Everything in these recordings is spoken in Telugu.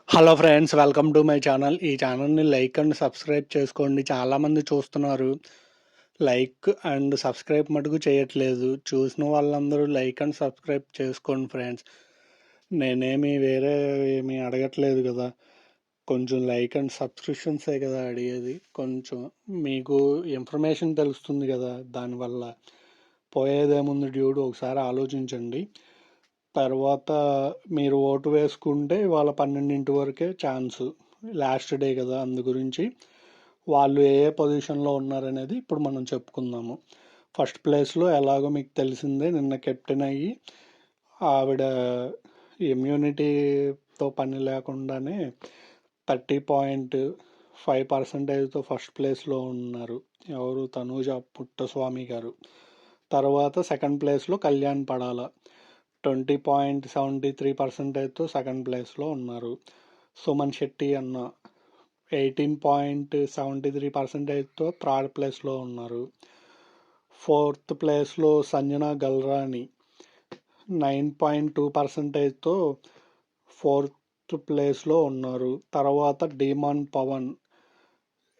Hello friends, welcome to my channel. ఈ ఛానల్ని లైక్ అండ్ సబ్స్క్రైబ్ చేసుకోండి. చాలామంది చూస్తున్నారు, లైక్ అండ్ సబ్స్క్రైబ్ మటుకు చేయట్లేదు. చూసిన వాళ్ళందరూ లైక్ అండ్ సబ్స్క్రైబ్ చేసుకోండి ఫ్రెండ్స్. నేనేమి వేరే ఏమి అడగట్లేదు కదా, కొంచెం లైక్ అండ్ సబ్స్క్రిప్షన్సే కదా అడిగేది. కొంచెం మీకు ఇన్ఫర్మేషన్ తెలుస్తుంది కదా, దానివల్ల పోయేదేముంది డ్యూడ్, ఒకసారి ఆలోచించండి. తర్వాత మీరు ఓటు వేసుకుంటే ఇవాళ 12 వరకే ఛాన్స్, లాస్ట్ డే కదా, అందు గురించి వాళ్ళు ఏ ఏ పొజిషన్లో ఉన్నారనేది ఇప్పుడు మనం చెప్పుకుందాము. ఫస్ట్ ప్లేస్లో ఎలాగో మీకు తెలిసిందే, నిన్న కెప్టెన్ అయ్యి ఆవిడ ఇమ్యూనిటీతో పని లేకుండానే 30.5%తో ఫస్ట్ ప్లేస్లో ఉన్నారు. ఎవరు? తనూజ పుట్టస్వామి గారు. తర్వాత సెకండ్ ప్లేస్లో కళ్యాణ్ పడాల 20.73%తో సెకండ్ ప్లేస్లో ఉన్నారు. సుమన్ శెట్టి అన్న 18.73%తో థర్డ్ ప్లేస్లో ఉన్నారు. ఫోర్త్ ప్లేస్లో సంజనా గల్రాని 9.2%తో ఫోర్త్ ప్లేస్లో ఉన్నారు. తర్వాత డీమాన్ పవన్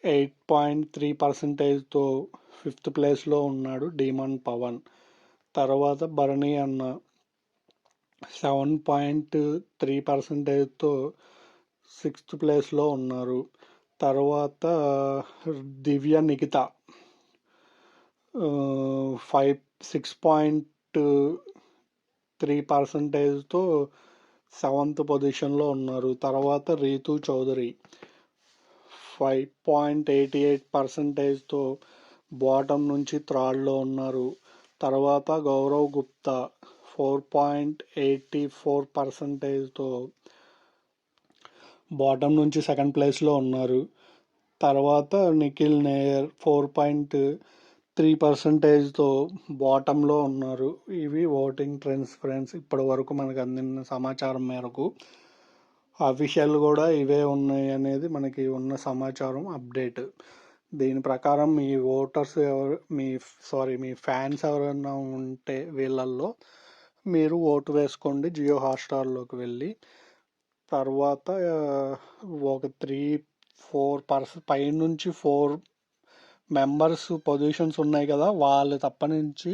8.3%తో ఫిఫ్త్ ప్లేస్లో ఉన్నాడు డీమాన్ పవన్. తర్వాత భరణి అన్న 7.3%తో సిక్స్త్ ప్లేస్లో ఉన్నారు. తర్వాత దివ్య నిఖిత 6.3%తో సెవెంత్ పొజిషన్లో ఉన్నారు. తర్వాత రీతు చౌదరి 5.88%తో బాటమ్ నుంచి థర్డ్లో ఉన్నారు. తర్వాత గౌరవ్ గుప్తా 4.84%తో బాటమ్ నుంచి సెకండ్ ప్లేస్లో ఉన్నారు. తర్వాత నిఖిల్ నేయర్ 4.3%తో బాటంలో ఉన్నారు. ఇవి ఓటింగ్ ట్రెండ్స్ ఫ్రెండ్స్. ఇప్పటి వరకు మనకు అందిన సమాచారం మేరకు అఫీషియల్ కూడా ఇవే ఉన్నాయి అనేది మనకి ఉన్న సమాచారం, అప్డేట్. దీని ప్రకారం మీ ఓటర్స్ ఎవరు, మీ ఫ్యాన్స్ ఎవరైనా ఉంటే వీళ్ళల్లో మీరు ఓటు వేసుకోండి జియో హాట్స్టార్లోకి వెళ్ళి. తర్వాత ఒక 3-4 పైనుంచి 4 మెంబర్స్ పొజిషన్స్ ఉన్నాయి కదా, వాళ్ళు తప్పనించి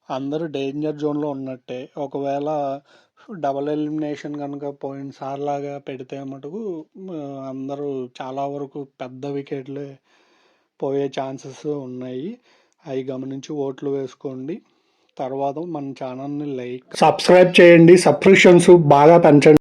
అందరూ డేంజర్ జోన్లో ఉన్నట్టే. ఒకవేళ డబల్ ఎలిమినేషన్ కనుక పోయినసారిలాగా పెడితే మటుకు అందరూ చాలా వరకు పెద్ద వికెట్లే పోయే ఛాన్సెస్ ఉన్నాయి. అవి గమనించి ఓట్లు వేసుకోండి. తర్వాత మన ఛానల్ని లైక్, సబ్స్క్రైబ్ చేయండి. సబ్స్క్రిప్షన్స్ బాగా పెంచండి.